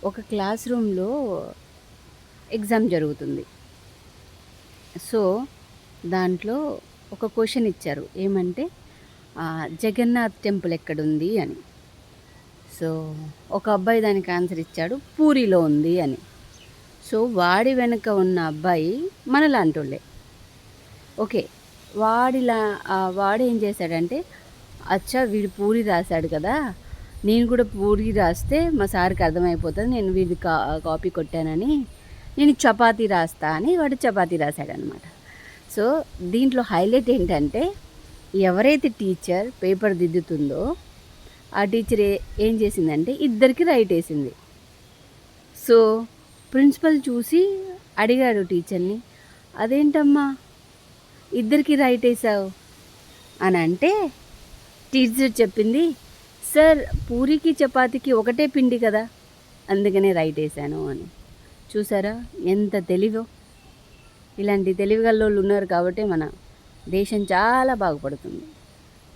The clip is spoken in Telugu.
ఒక క్లాస్ రూమ్‌లో ఎగ్జామ్ జరుగుతుంది. సో, దాంట్లో ఒక క్వెషన్ ఇచ్చారు. ఏమంటే జగన్నాథ్ టెంపుల్ ఎక్కడుంది అని. సో, ఒక అబ్బాయి దానికి ఆన్సర్ ఇచ్చాడు. పూరీలో ఉంది అని. సో, వాడి వెనక ఉన్న అబ్బాయి మనలాంటోళ్ళే. ఓకే. వాడేం చేశాడంటే, అచ్చా! వీడు పూరి రాసాడు కదా! నేను కూడా పూరి రాస్తే మా సార్‌కి అర్థమైపోతది. నేను వీడిది కాపీ కొట్టానని, నేను చపాతీ రాస్తా అని వాడు చపాతీ రాసాడనమాట. సో, దీంట్లో హైలైట్ ఏంటంటే, ఎవరైతే టీచర్ పేపర్ దిద్దుతుందో, ఆ టీచర్ ఏం చేసిందంటే ఇద్దరికి రైట్ ఏసింది. సో, ప్రిన్సిపల్ చూసి అడిగాడు టీచర్‌ని, "అదేంటమ్మా ఇద్దరికి రైట్ ఏసావు" అనంటే టీచర్ చెప్పింది, "సార్ పూరికి చపాతీకి ఒకటే పిండి కదా! అందుకనే రైట్ ఏసాను" అని. చూసారా ఎంత తెలివో! ఇలాంటి తెలివిగల్లోళ్ళు ఉన్నారు కాబట్టే మన దేశం చాలా బాగుపడుతుంది.